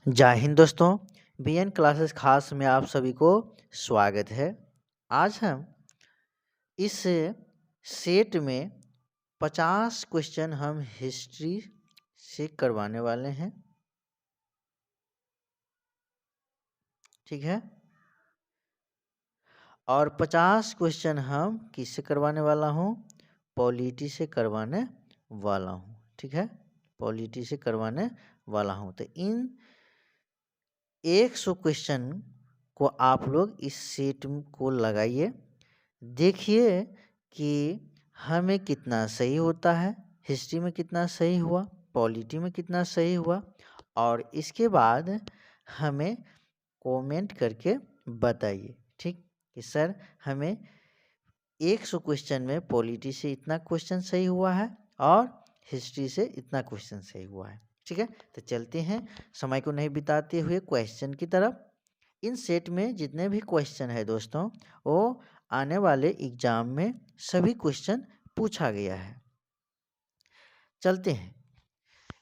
जय हिंद दोस्तों। BN classes खास में आप सभी को स्वागत है। आज हम इस सेट में 50 क्वेश्चन हम हिस्ट्री से करवाने वाले हैं। ठीक है, और 50 क्वेश्चन हम किससे करवाने वाला हूँ? पॉलिटी से करवाने वाला हूँ। ठीक है, पॉलिटी से करवाने वाला हूँ। तो इन 100 क्वेश्चन को आप लोग इस सेट को लगाइए, देखिए कि हमें कितना सही होता है, हिस्ट्री में कितना सही हुआ, पॉलिटी में कितना सही हुआ, और इसके बाद हमें कमेंट करके बताइए। ठीक कि सर हमें 100 क्वेश्चन में पॉलिटी से इतना क्वेश्चन सही हुआ है और हिस्ट्री से इतना क्वेश्चन सही हुआ है। ठीक है, तो चलते हैं समय को नहीं बिताते हुए क्वेश्चन की तरफ। इन सेट में जितने भी क्वेश्चन है दोस्तों, वो आने वाले एग्जाम में सभी क्वेश्चन पूछा गया है। चलते हैं।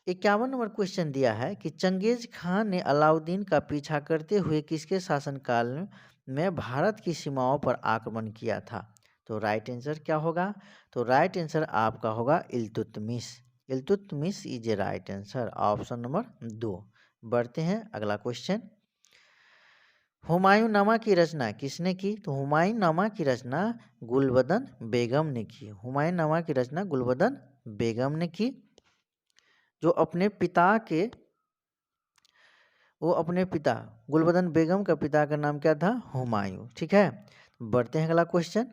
51 नंबर क्वेश्चन दिया है कि चंगेज खान ने अलाउद्दीन का पीछा करते हुए किसके शासनकाल में भारत की सीमाओं पर आक्रमण किया था? तो राइट आंसर क्या होगा? तो राइट आंसर आपका होगा Iltutmish. Iltutmish is a right answer, option number 2। बढ़ते हैं अगला क्वेश्चन। हुमायूंनामा की रचना किसने की? तो हुमायूंनामा की रचना गुलबदन बेगम ने की। हुमायूंनामा की रचना गुलबदन बेगम ने की, जो अपने पिता के अपने पिता गुलबदन बेगम का पिता का नाम क्या था? हुमायूं। ठीक है, बढ़ते हैं अगला क्वेश्चन।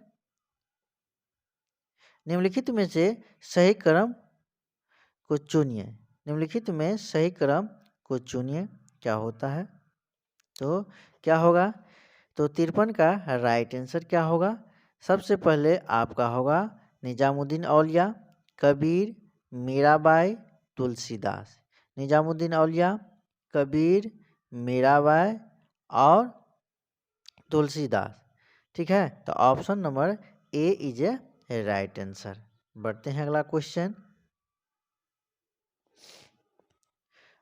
निम्नलिखित में से सही क्रम को चुनिए। निम्नलिखित में सही क्रम को चुनिए। क्या होता है? तो क्या होगा? तो 53 का राइट आंसर क्या होगा? सबसे पहले आपका होगा निजामुद्दीन औलिया, कबीर, मीराबाई, तुलसीदास। निजामुद्दीन औलिया, कबीर, मीराबाई और तुलसीदास। ठीक है, तो option number A is a right answer. बढ़ते हैं अगला क्वेश्चन।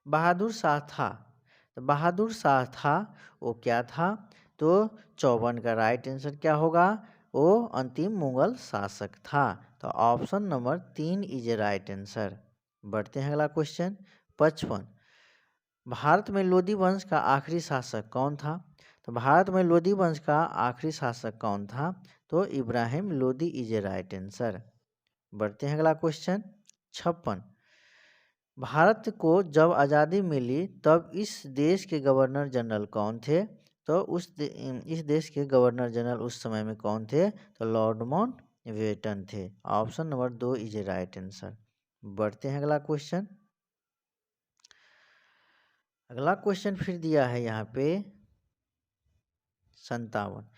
बहादुर शाह था, तो बहादुर शाह था वो क्या था? तो 54 का राइट आंसर क्या होगा? वो अंतिम मुगल शासक था। तो option number 3 is a right answer. बढ़ते हैं अगला क्वेश्चन। 55, भारत में लोधी वंश का आखिरी शासक कौन था? तो भारत में लोधी वंश का आखिरी शासक कौन था? तो Ibrahim Lodhi is a right answer. बढ़ते हैं अगला क्वेश्चन। 56, भारत को जब आज़ादी मिली तब इस देश के गवर्नर जनरल कौन थे? तो इस देश के गवर्नर जनरल उस समय में कौन थे? तो लॉर्ड माउंटबेटन थे। Option number 2 is a right answer. बढ़ते हैं अगला क्वेश्चन। अगला क्वेश्चन फिर दिया है यहाँ पे 57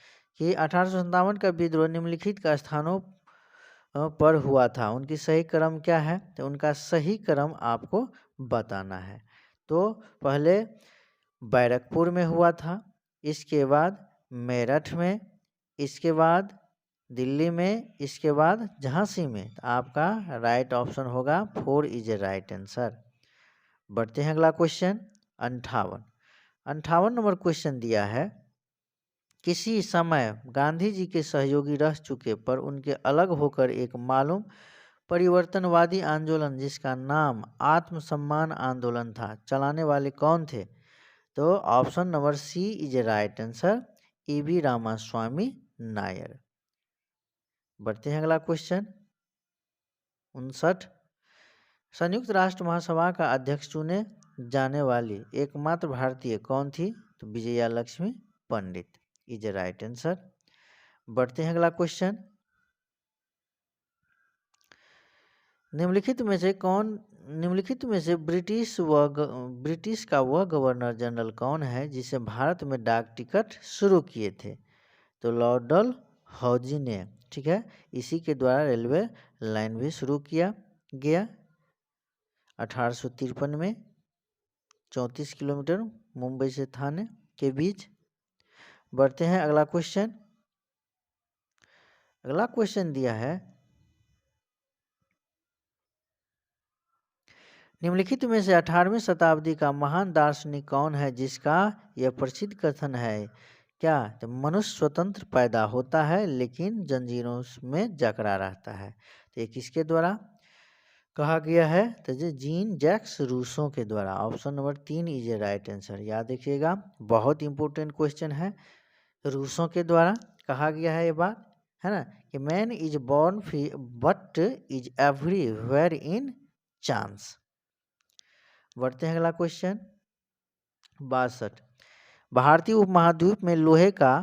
कि 1857 का विद्रोह निम्नलिखित का स्थानों पर हुआ था, उनकी सही क्रम क्या है? तो उनका सही क्रम आपको बताना है। तो पहले बैरकपुर में हुआ था, इसके बाद मेरठ में, इसके बाद दिल्ली में, इसके बाद झांसी में। तो आपका राइट ऑप्शन होगा 4 इज ए राइट आंसर। बढ़ते हैं अगला क्वेश्चन। 58 नंबर क्वेश्चन दिया है, किसी समय गांधी जी के सहयोगी रह चुके पर उनके अलग होकर एक मालूम परिवर्तनवादी आंदोलन जिसका नाम आत्मसम्मान आंदोलन था, चलाने वाले कौन थे? तो option number C is a right answer, E V Ramaswamy Nair. बढ़ते हैं अगला क्वेश्चन। 59, संयुक्त राष्ट्र महासभा का अध्यक्ष चुने जाने वाली एकमात्र भारतीय कौन थी? तो विजया लक्ष्मी पंडित इज ए राइट आंसर। बढ़ते हैं अगला क्वेश्चन। निम्नलिखित में से ब्रिटिश का वह गवर्नर जनरल कौन है जिसे भारत में डाक टिकट शुरू किए थे? तो लॉर्ड डलहौजी ने। ठीक है, इसी के द्वारा रेलवे लाइन भी शुरू किया गया 1853 में, 34 किलोमीटर मुंबई से थाने के बीच। बढ़ते हैं अगला क्वेश्चन। अगला क्वेश्चन दिया है, निम्नलिखित में से 18वीं शताब्दी का महान दार्शनिक कौन है जिसका यह प्रसिद्ध कथन है? क्या? तो मनुष्य स्वतंत्र पैदा होता है लेकिन जंजीरों में जकड़ा रहता है। तो ये किसके द्वारा कहा गया है? तो ये जीन जैक्स रूसो के द्वारा। Option number 3 is a right answer. याद रखिएगा, बहुत इंपॉर्टेंट क्वेश्चन है। रूसों के द्वारा कहा गया है ये बात, है ना, कि man is born free but is everywhere in chance. बढ़ते हैं अगला क्वेश्चन 62। भारतीय उपमहाद्वीप में लोहे का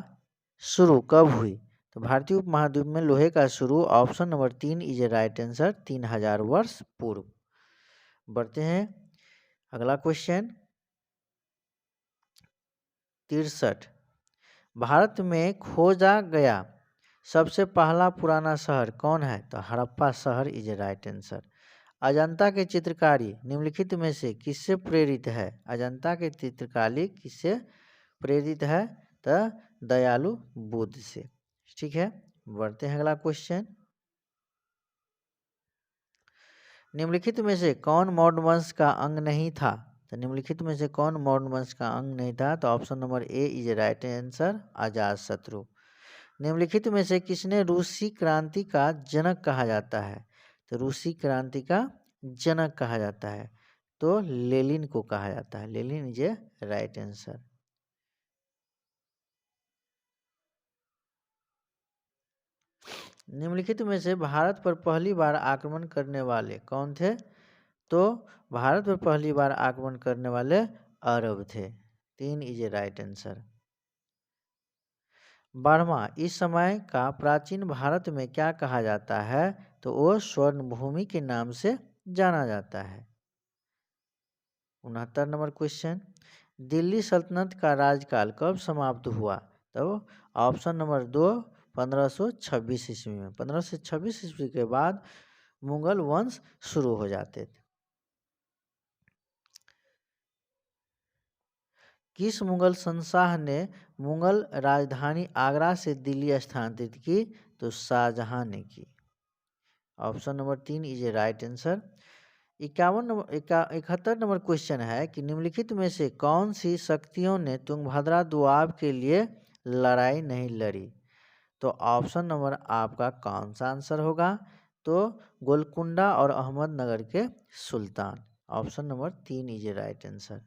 शुरू कब हुई? तो भारतीय उपमहाद्वीप में लोहे का शुरू option number 3 is a right answer, 3000 वर्ष पूर्व। बढ़ते हैं अगला क्वेश्चन 63। भारत में खोजा गया सबसे पहला पुराना शहर कौन है? तो हड़प्पा शहर is a right answer. Ajanta के चित्रकारी निम्नलिखित में से किससे प्रेरित है? अजंता के चित्रकारी किससे प्रेरित है? तो दयालु बुद्ध से। ठीक है, बढ़ते हैं अगला क्वेश्चन। निम्नलिखित में से कौन मौर्य वंश का अंग नहीं था? तो निम्नलिखित में से कौन मौर्य वंश का अंग नहीं था? तो option number A is a right answer, Ajatashatru. निम्नलिखित में से किसने रूसी क्रांति का जनक कहा जाता है? तो रूसी क्रांति का जनक कहा जाता है तो लेनिन को कहा जाता है। Lenin is a right answer. निम्नलिखित में से भारत पर पहली बार आक्रमण करने वाले कौन थे? तो भारत पर पहली बार आक्रमण करने वाले अरब थे। 3 इज ए राइट आंसर। 12वां, इस समय का प्राचीन भारत में क्या कहा जाता है? तो वो स्वर्ण भूमि के नाम से जाना जाता है। 69 नंबर क्वेश्चन, दिल्ली सल्तनत का राजकाल कब समाप्त हुआ? तो ऑप्शन नंबर 2 1526 ईस्वी में। 1526 ईस्वी के बाद मुगल वंश शुरू हो जाते थे। किस मुगल शहंशाह ने मुगल राजधानी आगरा से दिल्ली स्थानांतरित की? तो शाहजहां ने की। Option number 3 is a right answer. 71 number question है कि निम्नलिखित में से कौन सी शक्तियों ने तुंगभद्रा दोआब के लिए लड़ाई नहीं लड़ी? तो ऑप्शन नंबर आपका कौन सा आंसर होगा? तो गोलकुंडा और अहमदनगर के सुल्तान। Option number 3 is a right answer.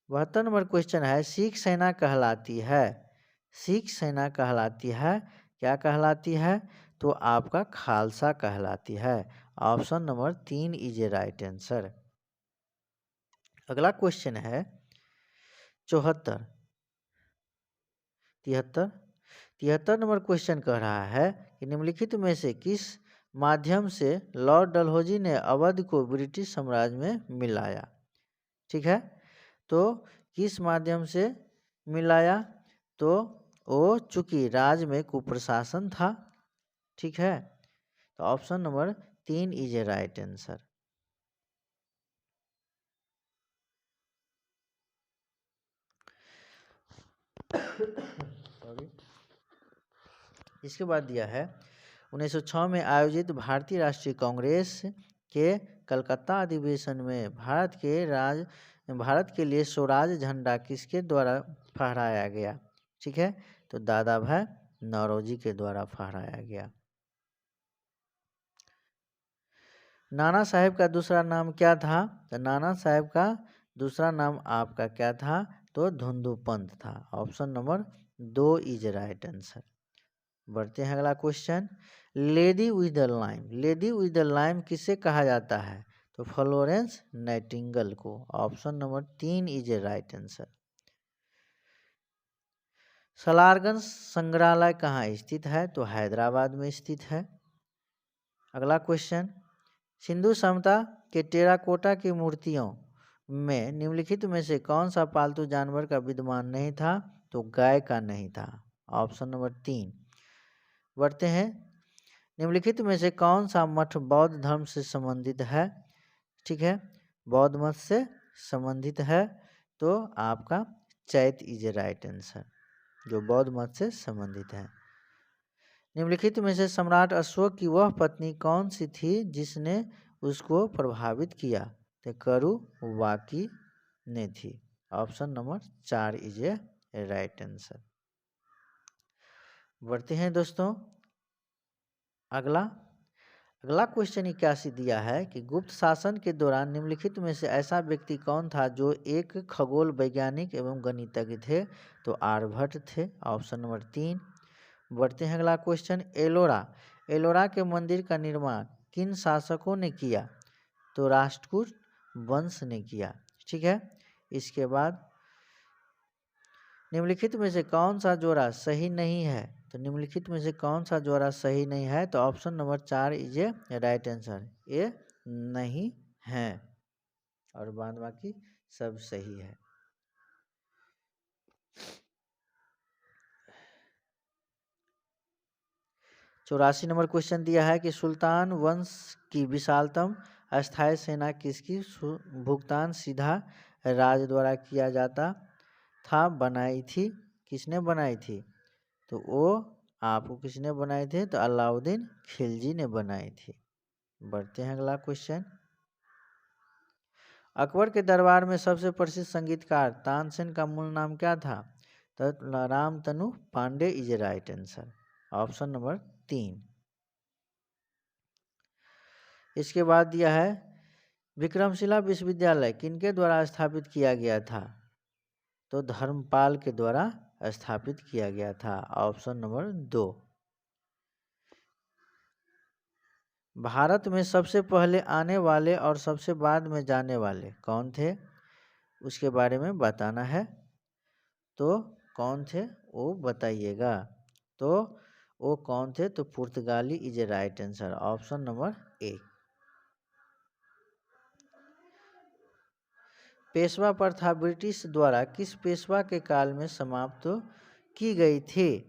72 number question है, सिख सेना कहलाती है, सिख सेना कहलाती है, क्या कहलाती है? तो आपका खालसा कहलाती है। Option number 3 is a right answer. अगला क्वेश्चन है 74 73 नंबर क्वेश्चन कह रहा है कि निम्नलिखित में से किस माध्यम से लॉर्ड डलहौजी ने अवध को ब्रिटिश साम्राज्य में मिलाया? ठीक है, तो किस माध्यम से मिलाया? तो वो चूंकि राज्य में कुप्रशासन था। ठीक है, तो option number 3 is a right answer. इसके बाद दिया है 1906 में आयोजित भारतीय राष्ट्रीय कांग्रेस के कलकत्ता अधिवेशन में भारत के लिए स्वराज झंडा किसके द्वारा फहराया गया? ठीक है, तो दादा भाई नौरोजी के द्वारा फहराया गया। नाना साहेब का दूसरा नाम क्या था? तो नाना साहेब का दूसरा नाम आपका क्या था? तो धुंधुपंत था। Option number 2 is right answer. बढ़ते हैं अगला question, lady with the lime, lady with the lime किसे कहा जाता है? तो फ्लोरेंस नाइटिंगेल को। Option number 3 is a right answer. Salarganj संग्रहालय कहाँ स्थित है? तो हैदराबाद में स्थित है। अगला क्वेश्चन, सिंधु सभ्यता के टेराकोटा की मूर्तियों में निम्नलिखित में से कौन सा पालतू जानवर का विद्यमान नहीं था? तो गाय का नहीं था। Option number 3। बढ़ते हैं, निम्नलिखित में से कौन सा मठ बौद्ध धर्म से संबंधित है? ठीक है, बौद्ध मत से संबंधित है तो आपका चैत इज ए राइट आंसर, जो बौद्ध मत से संबंधित है। निम्नलिखित में से सम्राट अशोक की वह पत्नी कौन सी थी जिसने उसको प्रभावित किया? तो करु वाकी ने थी। Option number 4 is a right answer. बढ़ते हैं दोस्तों अगला क्वेश्चन 81 दिया है कि गुप्त शासन के दौरान निम्नलिखित में से ऐसा व्यक्ति कौन था जो एक खगोल वैज्ञानिक एवं गणितज्ञ थे? तो आर्यभट्ट थे। Option number 3। बढ़ते हैं अगला क्वेश्चन एलोरा के मंदिर का निर्माण किन शासकों ने किया? तो राष्ट्रकूट वंश ने किया। ठीक है। इसके बाद निम्नलिखित में से कौन सा जोड़ा सही नहीं है? तो निम्नलिखित में से कौन सा जोड़ा सही नहीं है? तो option number 4 is a right answer. ये नहीं है और बाद बाकी सब सही है। चौरासी नंबर क्वेश्चन दिया है कि सुल्तान वंश की विशालतम अस्थायी सेना किसकी भुगतान सीधा राज द्वारा किया जाता था बनाई थी? किसने बनाई थी? तो वो आपको किसने बनाए थे? तो अलाउद्दीन खिलजी ने बनाई थी। बढ़ते हैं अगला क्वेश्चन। अकबर के दरबार में सबसे प्रसिद्ध संगीतकार तानसेन का मूल नाम क्या था? तो Ramtanu Pandey is a right answer. Option number 3। इसके बाद दिया है विक्रमशिला विश्वविद्यालय किनके द्वारा स्थापित किया गया था? तो धर्मपाल के द्वारा स्थापित किया गया था। Option number 2। भारत में सबसे पहले आने वाले और सबसे बाद में जाने वाले कौन थे? उसके बारे में बताना है। तो कौन थे वो बताइएगा। तो वो कौन थे? तो पुर्तगाली is a right answer. Option number 1। Peshwa प्रथा ब्रिटिश द्वारा किस पेशवा के काल में समाप्त की गई थी?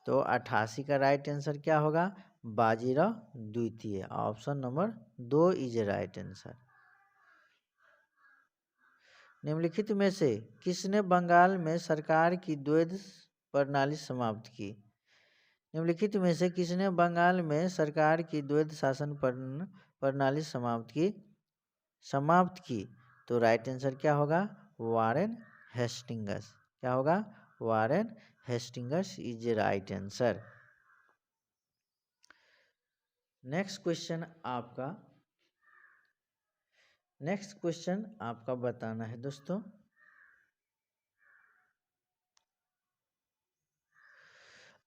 तो 88 का राइट आंसर क्या होगा? बाजीराव द्वितीय। Option number 2 is a right answer. निम्नलिखित में से किसने बंगाल में सरकार की द्वैध प्रणाली समाप्त की? निम्नलिखित में से किसने बंगाल में सरकार की द्वैध शासन प्रणाली समाप्त की? तो राइट आंसर क्या होगा? Warren Hastings. क्या होगा? Warren Hastings is a right answer. Next question आपका बताना है दोस्तों।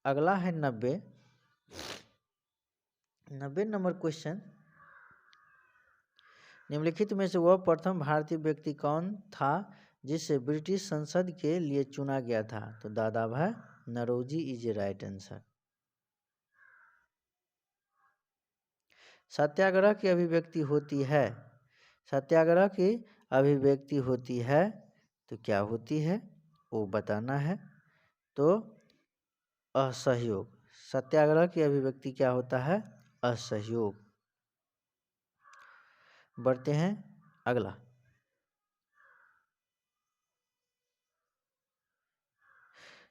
अगला है 90 नंबर क्वेश्चन। निम्नलिखित में से वह प्रथम भारतीय व्यक्ति कौन था जिसे ब्रिटिश संसद के लिए चुना गया था? तो Dadabhai Naoroji is a right answer. Satyagraha की अभिव्यक्ति होती है। सत्याग्रह की अभिव्यक्ति होती है तो क्या होती है वो बताना है। तो असहयोग। सत्याग्रह की अभिव्यक्ति क्या होता है? असहयोग। बढ़ते हैं अगला।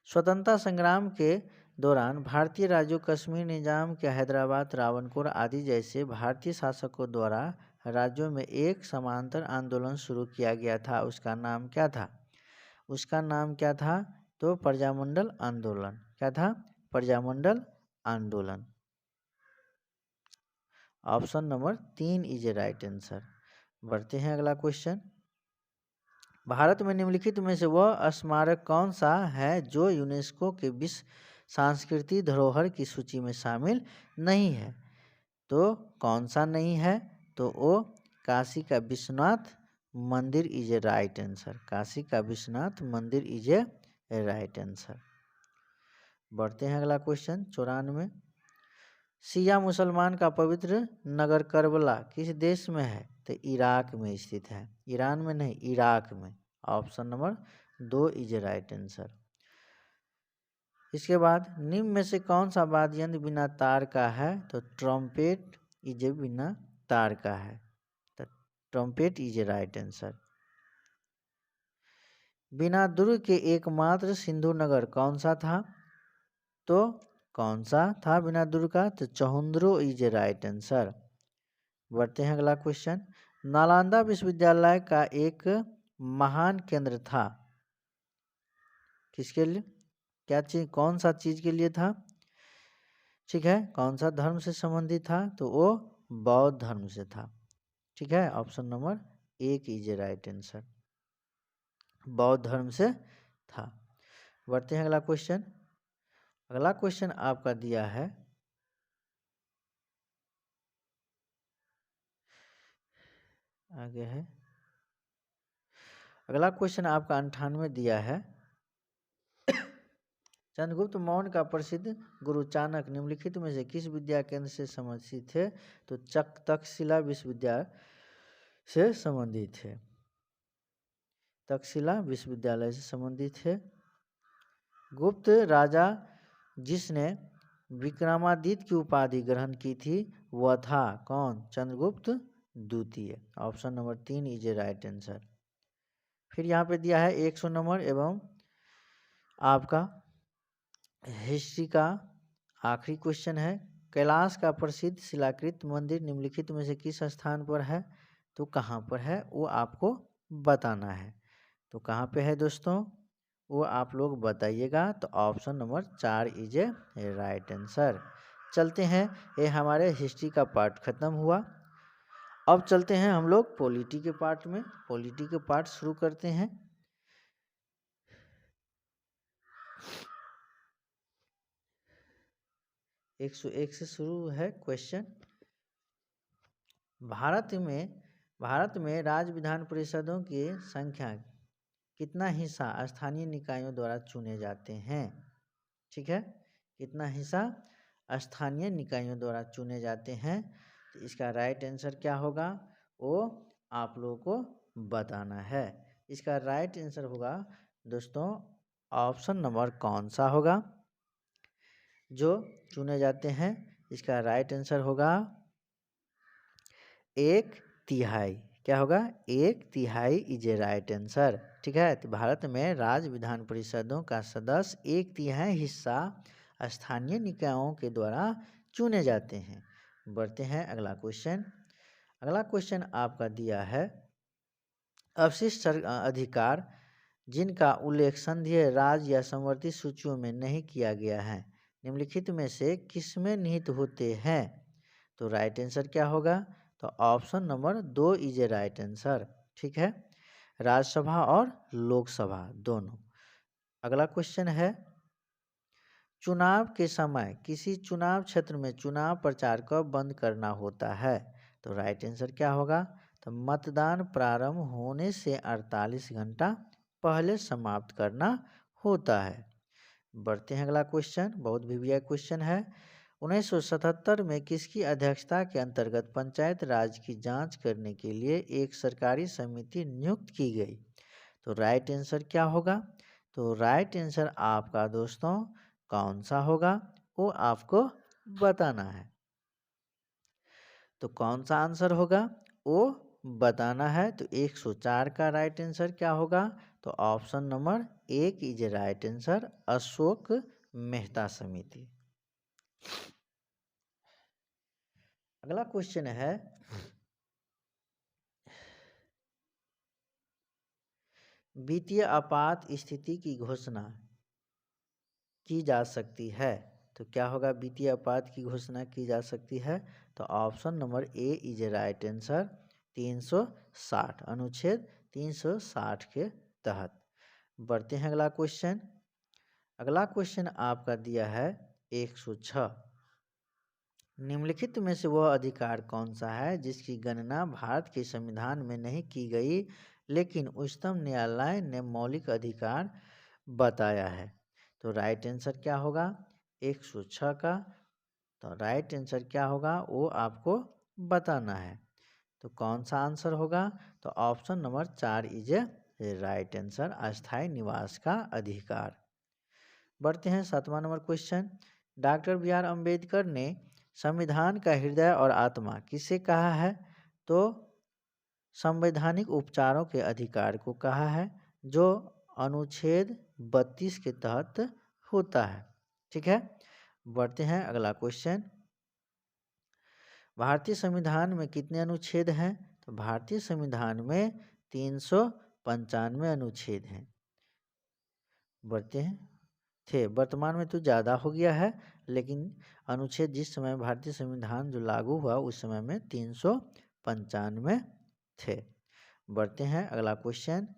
स्वतंत्रता संग्राम के दौरान भारतीय राज्यों कश्मीर निजाम के हैदराबाद रावणकोर आदि जैसे भारतीय शासकों द्वारा राज्यों में एक समांतर आंदोलन शुरू किया गया था। उसका नाम क्या था? उसका नाम क्या था? तो प्रजामंडल आंदोलन। क्या था? प्रजामंडल आंदोलन। Option number 3 is a right answer. बढ़ते हैं अगला क्वेश्चन। भारत में निम्नलिखित में से वह स्मारक कौन सा है जो यूनेस्को के विश्व सांस्कृतिक धरोहर की सूची में शामिल नहीं है? तो कौन सा नहीं है? तो वो काशी का विश्वनाथ मंदिर is a right answer. Kashi का विश्वनाथ मंदिर इज ए राइट आंसर। बढ़ते हैं अगला क्वेश्चन 94। शिया मुसलमान का पवित्र नगर करबला किस देश में है? तो इराक में स्थित है। ईरान में नहीं, इराक में। Option number 2 is a right answer. इसके बाद निम्न में से कौन सा वाद्य यंत्र बिना तार का है? तो ट्रम्पेट इज ए बिना तार का है। तो trumpet is a right answer. बिना दुर्ग के एकमात्र सिंधु नगर कौन सा था? तो कौन सा था बिना दुर्ग का? तो Chanhudaro is a right answer. बढ़ते हैं अगला क्वेश्चन नालंदा विश्वविद्यालय का एक महान केंद्र था। किसके लिए, क्या चीज, कौन सा चीज के लिए था? ठीक है, कौन सा धर्म से संबंधित था? तो वो बौद्ध धर्म से था। ठीक है, ऑप्शन नंबर एक इज राइट आंसर, बौद्ध धर्म से था। बढ़ते हैं अगला क्वेश्चन। अगला क्वेश्चन आपका दिया है, आगे है अगला क्वेश्चन आपका 98 दिया है। चंद्रगुप्त मौर्य का प्रसिद्ध गुरु चाणक्य निम्नलिखित में से किस विद्या केंद्र से संबंधित थे? तो तक्षशिला विश्वविद्यालय से संबंधित है। तक्षशिला विश्वविद्यालय से संबंधित है। गुप्त राजा जिसने विक्रमादित्य की उपाधि ग्रहण की थी वह था कौन? चंद्रगुप्त द्वितीय। Option number 3 is a right answer. फिर यहाँ पे दिया है 100 नंबर एवं आपका हिस्ट्री का आखिरी क्वेश्चन है। कैलाश का प्रसिद्ध शिलाकृत मंदिर निम्नलिखित में से किस स्थान पर है? तो कहाँ पर है वो आपको बताना है। तो कहाँ पे है दोस्तों, वो आप लोग बताइएगा। तो option number 4 is a right answer. चलते हैं, ये हमारे हिस्ट्री का पार्ट खत्म हुआ। अब चलते हैं हम लोग पॉलिटी के पार्ट में। पॉलिटी के पार्ट शुरू करते हैं। एक 101 से शुरू है क्वेश्चन। भारत में राज्य विधान परिषदों की संख्या कितना हिस्सा स्थानीय निकायों द्वारा चुने जाते हैं? ठीक है, कितना हिस्सा स्थानीय निकायों द्वारा चुने जाते हैं? तो इसका राइट आंसर क्या होगा वो आप लोगों को बताना है। इसका राइट आंसर होगा दोस्तों ऑप्शन नंबर कौन सा होगा जो चुने जाते हैं? इसका राइट आंसर होगा 1/3। क्या होगा? 1/3 इज ए राइट आंसर। ठीक है, तो भारत में राज्य विधान परिषदों का सदस्य 1/3 हिस्सा स्थानीय निकायों के द्वारा चुने जाते हैं। बढ़ते हैं अगला क्वेश्चन। अगला क्वेश्चन आपका दिया है, अवशिष्ट अधिकार जिनका उल्लेख संघीय राज्य या समवर्ती सूचियों में नहीं किया गया है निम्नलिखित में से किसमें निहित होते हैं? तो राइट आंसर क्या होगा? तो option number 2 is a right answer. ठीक है, राज्यसभा और लोकसभा दोनों। अगला क्वेश्चन है, चुनाव के समय किसी चुनाव क्षेत्र में चुनाव प्रचार कब बंद करना होता है? तो राइट आंसर क्या होगा? तो मतदान प्रारंभ होने से 48 घंटा पहले समाप्त करना होता है। बढ़ते हैं अगला क्वेश्चन, बहुत भी क्वेश्चन है। 1977 में किसकी अध्यक्षता के अंतर्गत पंचायत राज की जांच करने के लिए एक सरकारी समिति नियुक्त की गई? तो राइट आंसर क्या होगा? तो राइट आंसर आपका दोस्तों कौन सा होगा वो आपको बताना है। तो कौन सा आंसर होगा वो बताना है। तो 104 का राइट आंसर क्या होगा? तो option number 1 is right answer, Ashok Mehta समिति। अगला क्वेश्चन है, वित्तीय आपात स्थिति की घोषणा की जा सकती है? तो क्या होगा? वित्तीय आपात की घोषणा की जा सकती है। तो option number A is a right answer, 360 अनुच्छेद 360 के तहत। बढ़ते हैं अगला क्वेश्चन। अगला क्वेश्चन आपका दिया है 106, निम्नलिखित में से वह अधिकार कौन सा है जिसकी गणना भारत के संविधान में नहीं की गई लेकिन उच्चतम न्यायालय ने मौलिक अधिकार बताया है? तो राइट आंसर क्या होगा 106 का? तो राइट आंसर क्या होगा वो आपको बताना है। तो कौन सा आंसर होगा? तो option number 4 is a right answer, अस्थायी निवास का अधिकार। बढ़ते हैं 7वां number question. Doctor B R. Ambedkar ने संविधान का हृदय और आत्मा किसे कहा है? तो संवैधानिक उपचारों के अधिकार को कहा है जो अनुच्छेद 32 के तहत होता है। ठीक है, बढ़ते हैं अगला क्वेश्चन। भारतीय संविधान में कितने अनुच्छेद हैं? तो भारतीय संविधान में 395 अनुच्छेद हैं, बढ़ते हैं थे, वर्तमान में तो ज़्यादा हो गया है, लेकिन अनुच्छेद जिस समय भारतीय संविधान जो लागू हुआ उस समय में 395 थे। बढ़ते हैं अगला क्वेश्चन।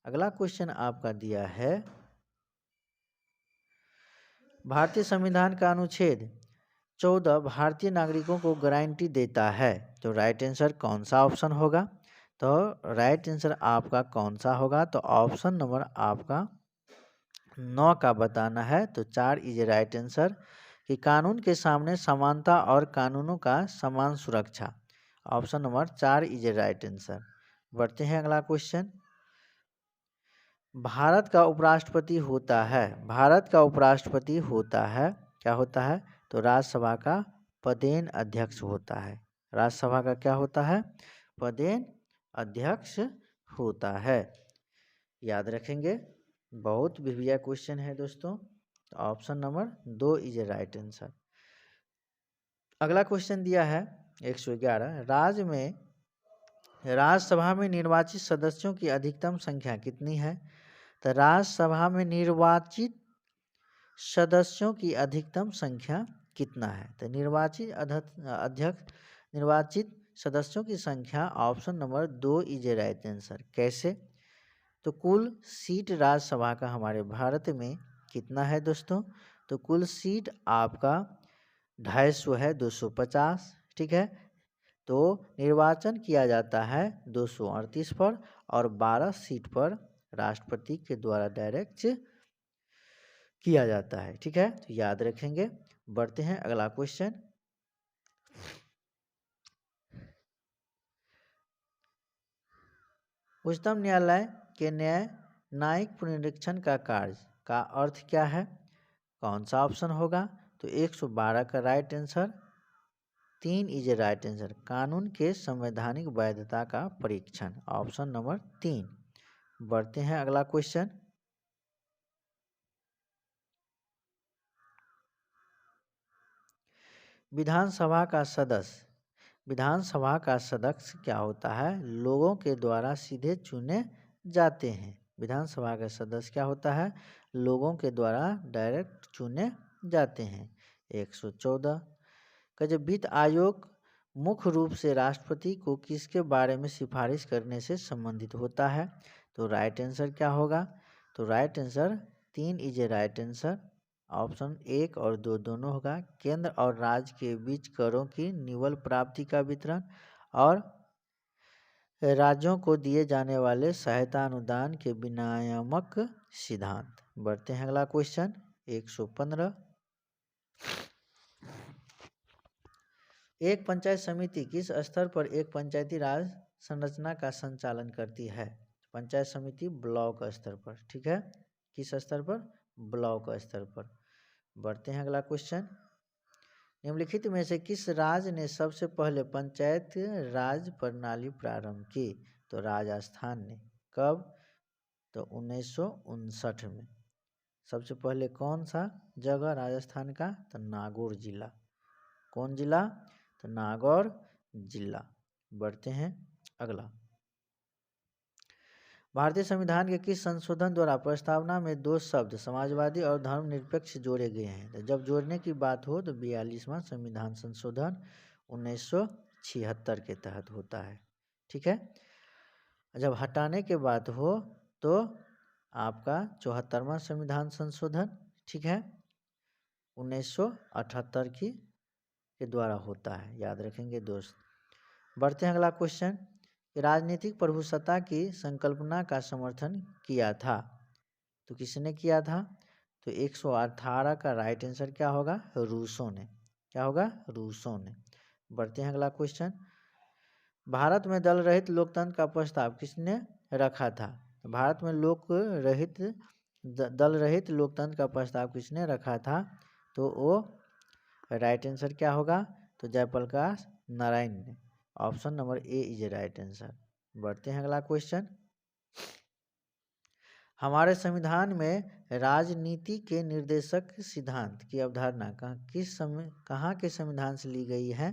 अगला क्वेश्चन आपका दिया है भारतीय संविधान का अनुच्छेद 14 भारतीय नागरिकों को गारंटी देता है। तो राइट आंसर कौन सा ऑप्शन होगा? तो राइट आंसर आपका कौन सा होगा? तो ऑप्शन नंबर आपका 9 का बताना है। तो 4 इज राइट आंसर कि कानून के सामने समानता और कानूनों का समान सुरक्षा। Option number 4 is right answer. बढ़ते हैं अगला क्वेश्चन। भारत का उपराष्ट्रपति होता है, भारत का उपराष्ट्रपति होता है, क्या होता है? तो राज्यसभा का पदेन अध्यक्ष होता है। राज्यसभा का क्या होता है? पदेन अध्यक्ष होता है। याद रखेंगे, बहुत बढ़िया क्वेश्चन है दोस्तों। तो option number 2 is a right answer. अगला क्वेश्चन दिया है 111। राज्यसभा में निर्वाचित सदस्यों की अधिकतम संख्या कितनी है? तो राज्यसभा में निर्वाचित सदस्यों की अधिकतम संख्या कितना है? तो निर्वाचित सदस्यों की संख्या option number 2 is a right answer. कैसे? तो कुल सीट राज्यसभा का हमारे भारत में कितना है दोस्तों? तो कुल सीट आपका 250 है, 250, ठीक है। तो निर्वाचन किया जाता है 238 पर और 12 सीट पर राष्ट्रपति के द्वारा डायरेक्ट किया जाता है, ठीक है। तो याद रखेंगे। बढ़ते हैं अगला क्वेश्चन। उच्चतम न्यायालय के न्यायिक पुनरीक्षण का कार्य का अर्थ क्या है? कौन सा ऑप्शन होगा? तो 112 का right answer. 3 is a right answer. कानून के संवैधानिक वैधता का परीक्षण। Option number 3। बढ़ते हैं अगला क्वेश्चन। विधानसभा का सदस्य क्या होता है? लोगों के द्वारा सीधे चुने जाते हैं। विधानसभा का सदस्य क्या होता है? लोगों के द्वारा डायरेक्ट चुने जाते हैं। 114 का जब वित्त आयोग मुख्य रूप से राष्ट्रपति को किसके बारे में सिफारिश करने से संबंधित होता है? तो राइट आंसर क्या होगा? तो right answer 3 is a right answer. Option 1 और 2 दोनों होगा। केंद्र और राज्य के बीच करों की निवल प्राप्ति का वितरण और राज्यों को दिए जाने वाले सहायता अनुदान के विनियामक सिद्धांत। बढ़ते हैं अगला क्वेश्चन 115। एक पंचायत समिति किस स्तर पर एक पंचायती राज संरचना का संचालन करती है? पंचायत समिति ब्लॉक स्तर पर, ठीक है। किस स्तर पर? ब्लॉक स्तर पर। बढ़ते हैं अगला क्वेश्चन। निम्नलिखित में से किस राज्य ने सबसे पहले पंचायत राज प्रणाली प्रारंभ की? तो राजस्थान ने। कब? तो 1959 में। सबसे पहले कौन सा जगह राजस्थान का? तो नागौर जिला। कौन जिला? तो नागौर जिला। बढ़ते हैं अगला। भारतीय संविधान के किस संशोधन द्वारा प्रस्तावना में 2 शब्द समाजवादी और धर्मनिरपेक्ष जोड़े गए हैं? तो जब जोड़ने की बात हो तो 42वां संविधान संशोधन 1976 के तहत होता है, ठीक है। जब हटाने के बात हो तो आपका 74वां संविधान संशोधन, ठीक है, 1978 के द्वारा होता है। याद रखेंगे दोस्त। बढ़ते हैं अगला क्वेश्चन। राजनीतिक प्रभुसत्ता की संकल्पना का समर्थन किया था? तो किसने किया था? तो 118 का राइट आंसर क्या होगा? रूसों ने। क्या होगा? रूसों ने। बढ़ते हैं अगला क्वेश्चन। भारत में दल रहित लोकतंत्र का प्रस्ताव किसने रखा था? भारत में दल रहित लोकतंत्र का प्रस्ताव किसने रखा था? तो वो राइट आंसर क्या होगा? तो जयप्रकाश नारायण ने। Option number A is a right answer. बढ़ते हैं अगला क्वेश्चन। हमारे संविधान में राजनीति के निर्देशक सिद्धांत की अवधारणा कहाँ के संविधान से ली गई है?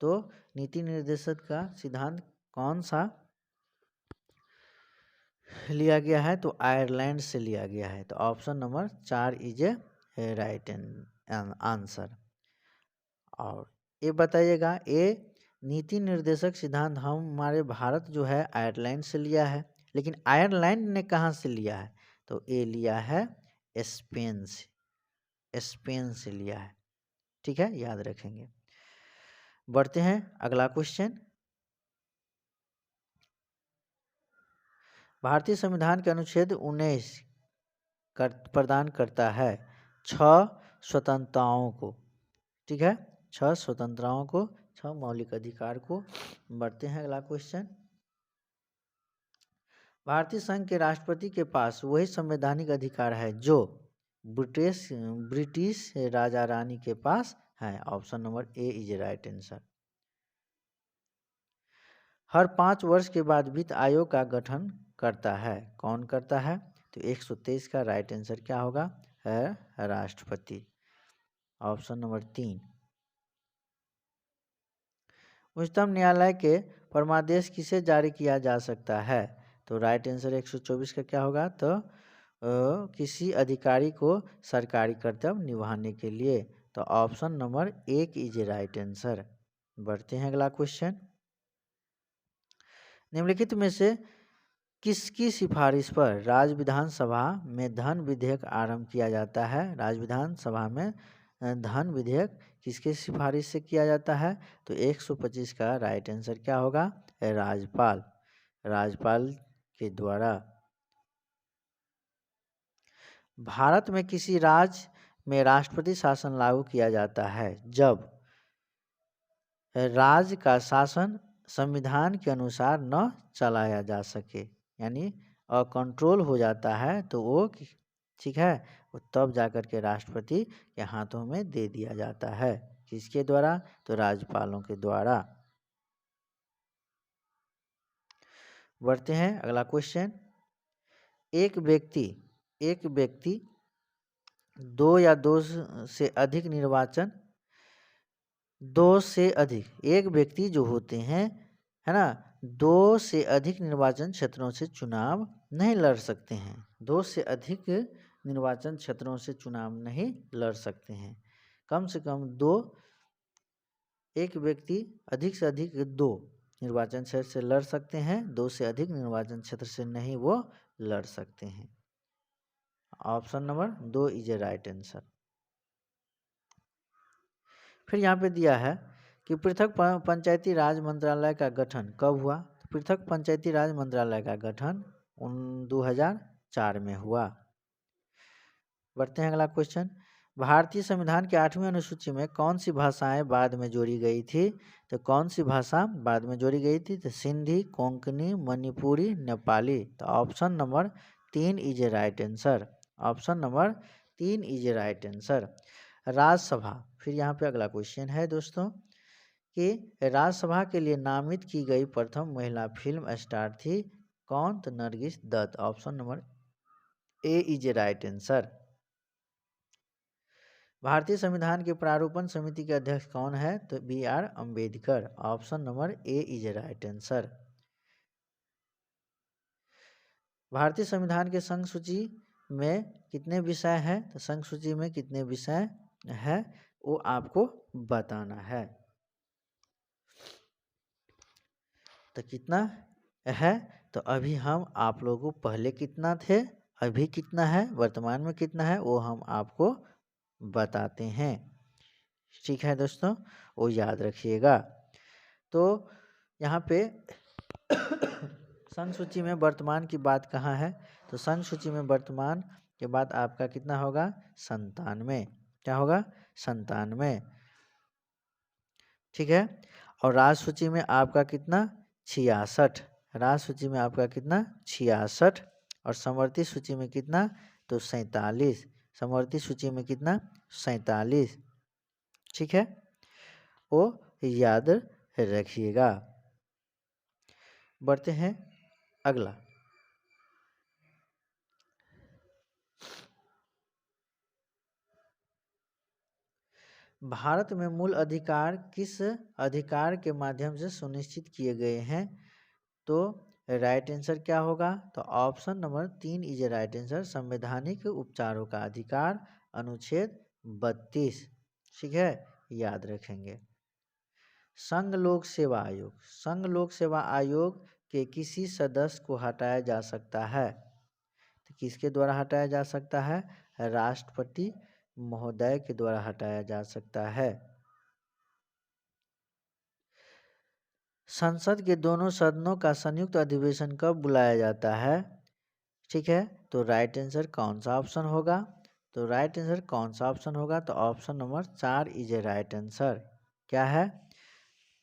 तो नीति निर्देशक का सिद्धांत कौन सा लिया गया है? तो आयरलैंड से लिया गया है। तो option number 4 is a right answer. और ये बताइएगा, ये नीति निर्देशक सिद्धांत हमारे भारत जो है आयरलैंड से लिया है, लेकिन आयरलैंड ने कहाँ से लिया है? तो ये लिया है स्पेन से, स्पेन से लिया है। ठीक है, याद रखेंगे। बढ़ते हैं अगला क्वेश्चन। भारतीय संविधान के अनुच्छेद 19 प्रदान करता है 6 स्वतंत्रताओं को। ठीक है, 6 स्वतंत्रताओं को, 6 मौलिक अधिकार को। बढ़ते हैं अगला क्वेश्चन। भारतीय संघ के राष्ट्रपति के पास वही संवैधानिक अधिकार है जो ब्रिटिश राजा रानी के पास है। Option number A is right answer. हर 5 वर्ष के बाद वित्त आयोग का गठन करता है। कौन करता है? तो 123 का राइट आंसर क्या होगा? है राष्ट्रपति। Option number 3। उच्चतम न्यायालय के परमादेश किसे जारी किया जा सकता है? तो राइट आंसर 124 का क्या होगा? तो किसी अधिकारी को सरकारी कर्तव्य निभाने के लिए। तो option number 1 is right answer. बढ़ते हैं अगला क्वेश्चन। निम्नलिखित में से किसकी सिफारिश पर राज्य विधानसभा में धन विधेयक आरंभ किया जाता है? राज्य विधानसभा में धन विधेयक किसके सिफारिश से किया जाता है? तो 125 का राइट आंसर क्या होगा? राज्यपाल, राज्यपाल के द्वारा। भारत में किसी राज्य में राष्ट्रपति शासन लागू किया जाता है जब राज्य का शासन संविधान के अनुसार न चलाया जा सके, यानी अकंट्रोल हो जाता है, तो वो ठीक है, वो तब जाकर के राष्ट्रपति के हाथों में दे दिया जाता है। किसके द्वारा? तो राज्यपालों के द्वारा। बढ़ते हैं अगला क्वेश्चन। एक व्यक्ति 2 या 2 से अधिक निर्वाचन, 2 से अधिक एक व्यक्ति जो होते हैं, है ना, 2 से अधिक निर्वाचन क्षेत्रों से चुनाव नहीं लड़ सकते हैं। 2 से अधिक निर्वाचन क्षेत्रों से चुनाव नहीं लड़ सकते हैं। कम से कम 2, एक व्यक्ति अधिक से अधिक 2 निर्वाचन क्षेत्र से लड़ सकते हैं, 2 से अधिक निर्वाचन क्षेत्र से नहीं वो लड़ सकते हैं। Option number 2 is a right answer. फिर यहाँ पे दिया है कि पृथक पंचायती राज मंत्रालय का गठन कब हुआ? पृथक पंचायती राज मंत्रालय का गठन 2004 में हुआ। बढ़ते हैं अगला क्वेश्चन। भारतीय संविधान के 8वीं अनुसूची में कौन सी भाषाएं बाद में जोड़ी गई थी? तो कौन सी भाषा बाद में जोड़ी गई थी? तो सिंधी, कोंकणी, मणिपुरी, नेपाली। तो option number 3 is a right answer. Option number 3 is a right answer. Rajya Sabha, फिर यहाँ पे अगला क्वेश्चन है दोस्तों कि राज्यसभा के लिए नामित की गई प्रथम महिला फिल्म स्टार थी कौन? तो Nargis Dutt. Option number A is a right answer. भारतीय संविधान के प्रारूपण समिति के अध्यक्ष कौन है? तो BR Ambedkar. Option number A is a right answer. भारतीय संविधान के संघ सूची में कितने विषय हैं? तो संघ सूची में कितने विषय है वो आपको बताना है। तो कितना है? तो अभी हम आप लोगों को पहले कितना थे, अभी कितना है, वर्तमान में कितना है, वो हम आपको बताते हैं। ठीक है दोस्तों, वो याद रखिएगा। तो यहाँ पे संघ सूची में वर्तमान की बात कहाँ है? तो संघ सूची में वर्तमान के बाद आपका कितना होगा? 97। क्या होगा? 97। ठीक है। और राज्य सूची में आपका कितना? 66। राज्य सूची में आपका कितना? 66। और समवर्ती सूची में कितना? तो 47। समवर्ती सूची में कितना? 47। ठीक है, वो याद रखिएगा। बढ़ते हैं अगला। भारत में मूल अधिकार किस अधिकार के माध्यम से सुनिश्चित किए गए हैं? तो राइट आंसर क्या होगा? तो option number 3 is a right answer, संवैधानिक उपचारों का अधिकार, अनुच्छेद 32। ठीक है, याद रखेंगे। संघ लोक सेवा आयोग, संघ लोक सेवा आयोग के किसी सदस्य को हटाया जा सकता है, तो किसके द्वारा हटाया जा सकता है? राष्ट्रपति महोदय के द्वारा हटाया जा सकता है। संसद के दोनों सदनों का संयुक्त अधिवेशन कब बुलाया जाता है? ठीक है, तो राइट आंसर कौन सा ऑप्शन होगा? तो राइट आंसर कौन सा ऑप्शन होगा? तो option number 4 is a right answer. क्या है?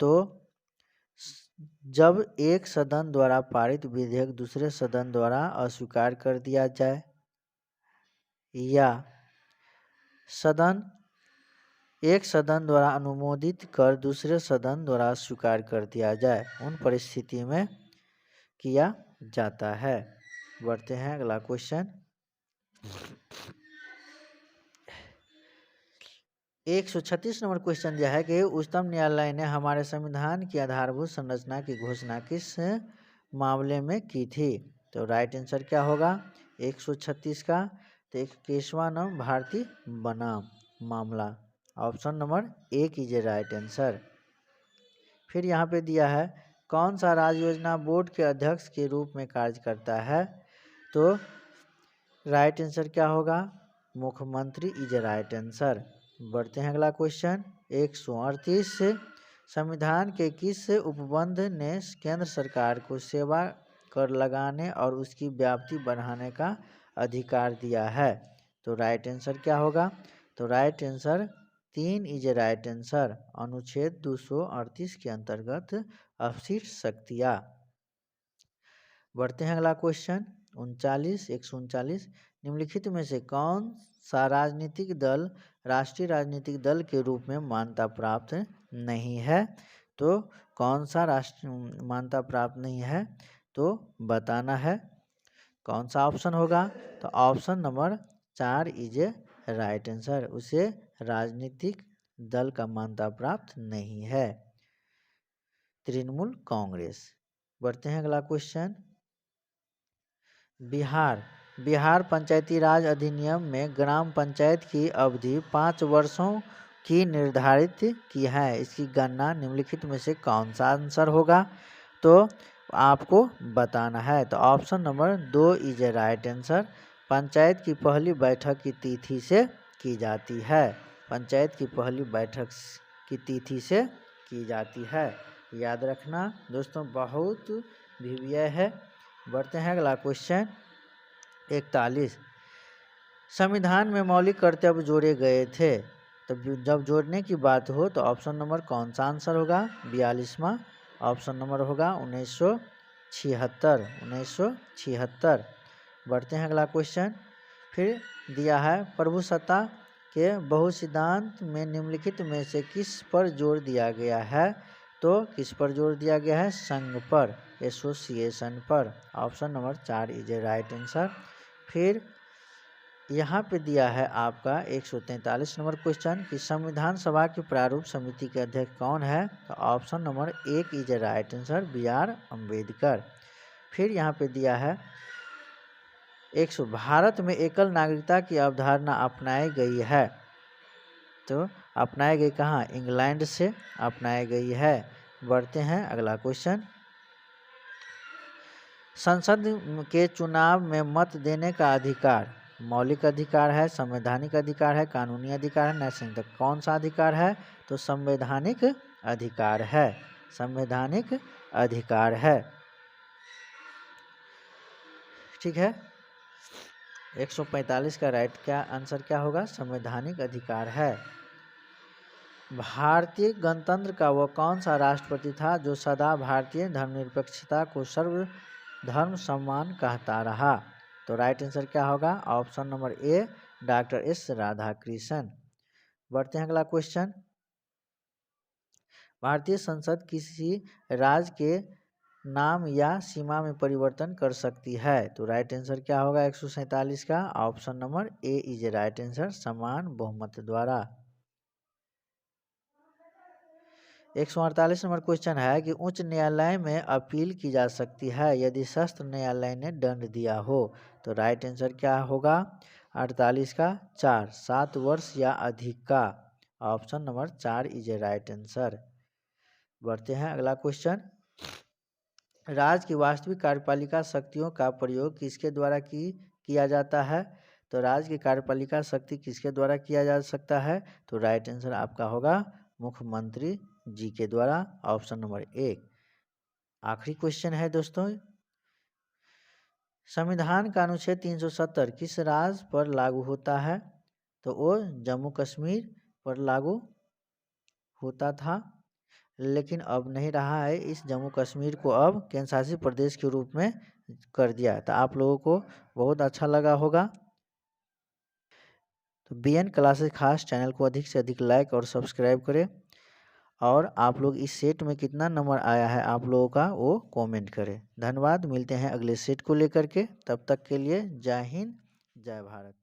तो जब एक सदन द्वारा पारित विधेयक दूसरे सदन द्वारा अस्वीकार कर दिया जाए, या एक सदन द्वारा अनुमोदित कर दूसरे सदन द्वारा स्वीकार कर दिया जाए, उन परिस्थिति में किया जाता है। बढ़ते हैं अगला क्वेश्चन। 136 नंबर क्वेश्चन दिया है कि उच्चतम न्यायालय ने हमारे संविधान की आधारभूत संरचना की घोषणा किस मामले में की थी? तो राइट आंसर क्या होगा 136 का? तो 21वां नंबर भारतीय बनाम मामला, option number 1 is a right answer. फिर यहाँ पे दिया है कौन सा राज्य योजना बोर्ड के अध्यक्ष के रूप में कार्य करता है? तो राइट आंसर क्या होगा? मुख्यमंत्री इज ए राइट आंसर। बढ़ते हैं अगला क्वेश्चन। 138 संविधान के किस उपबंध ने केंद्र सरकार को सेवा कर लगाने और उसकी व्याप्ति बढ़ाने का अधिकार दिया है? तो राइट आंसर क्या होगा? तो right answer 3 is a right answer, अनुच्छेद 238 के अंतर्गत अवशिष्ट शक्तियाँ। बढ़ते हैं अगला क्वेश्चन 139 निम्नलिखित में से कौन सा राजनीतिक दल राष्ट्रीय राजनीतिक दल के रूप में मान्यता प्राप्त नहीं है? तो कौन सा राष्ट्रीय मान्यता प्राप्त नहीं है, तो बताना है। कौन सा ऑप्शन होगा? तो option number 4 is a right answer, उसे राजनीतिक दल का मान्यता प्राप्त नहीं है, तृणमूल कांग्रेस। बढ़ते हैं अगला क्वेश्चन। बिहार पंचायती राज अधिनियम में ग्राम पंचायत की अवधि 5 वर्षों की निर्धारित की है, इसकी गणना निम्नलिखित में से कौन सा आंसर होगा? तो आपको बताना है। तो option number 2 is a right answer, panchayat की पहली बैठक की तिथि से की जाती है, पंचायत की पहली बैठक की तिथि से की जाती है, याद रखना दोस्तों, बहुत भिव्य है। बढ़ते हैं अगला क्वेश्चन 41 संविधान में मौलिक कर्तव्य जोड़े गए थे, तो जब जोड़ने की बात हो तो ऑप्शन नंबर कौन सा आंसर होगा? 42वां ऑप्शन नंबर होगा 1976। बढ़ते हैं अगला क्वेश्चन। फिर दिया है प्रभुसत्ता के बहु सिद्धांत में निम्नलिखित में से किस पर जोर दिया गया है? तो किस पर जोर दिया गया है? संघ पर, एसोसिएशन पर, option number 4 is a right answer. फिर यहाँ पे दिया है आपका 143 नंबर क्वेश्चन कि संविधान सभा की प्रारूप समिति के अध्यक्ष कौन है? तो option number 1 is a right answer, BR Ambedkar. फिर यहाँ पे दिया है भारत में एकल नागरिकता की अवधारणा अपनाई गई है, तो अपनाई गई कहाँ? इंग्लैंड से अपनाई गई है। बढ़ते हैं अगला क्वेश्चन। संसद के चुनाव में मत देने का अधिकार मौलिक अधिकार है, संवैधानिक अधिकार है, कानूनी अधिकार है, न्यायसंगत, कौन सा अधिकार है? तो संवैधानिक अधिकार है, संवैधानिक अधिकार है। ठीक है, 145 का राइट क्या आंसर क्या होगा? संवैधानिक अधिकार है। भारतीय गणतंत्र का वह कौन सा राष्ट्रपति था जो सदा भारतीय धर्मनिरपेक्षता को सर्वधर्म सम्मान कहता रहा? तो राइट आंसर क्या होगा? ऑप्शन नंबर ए, डॉक्टर एस राधाकृष्णन। बढ़ते हैं अगला क्वेश्चन। भारतीय संसद किसी राज्य के नाम या सीमा में परिवर्तन कर सकती है, तो राइट आंसर क्या होगा 147 का? Option number A is a right answer, समान बहुमत द्वारा। 148 नंबर क्वेश्चन है कि उच्च न्यायालय में अपील की जा सकती है यदि सत्र न्यायालय ने दंड दिया हो। तो राइट आंसर क्या होगा? 48 का 4, 7 वर्ष या अधिक का। Option number 4 is a right answer. बढ़ते हैं अगला क्वेश्चन। राज्य की वास्तविक कार्यपालिका शक्तियों का प्रयोग किसके द्वारा किया जाता है? तो राज्य की कार्यपालिका शक्ति किसके द्वारा किया जा सकता है? तो राइट आंसर आपका होगा मुख्यमंत्री जी के द्वारा। Option number 1। आखिरी क्वेश्चन है दोस्तों, संविधान का अनुच्छेद 370 किस राज्य पर लागू होता है? तो वो जम्मू कश्मीर पर लागू होता था, लेकिन अब नहीं रहा है। इस जम्मू कश्मीर को अब केंद्र शासित प्रदेश के रूप में कर दिया है। तो आप लोगों को बहुत अच्छा लगा होगा। तो BN क्लासेस खास चैनल को अधिक से अधिक लाइक और सब्सक्राइब करें, और आप लोग इस सेट में कितना नंबर आया है आप लोगों का वो कमेंट करें। धन्यवाद। मिलते हैं अगले सेट को लेकर के, तब तक के लिए जय हिंद जय भारत।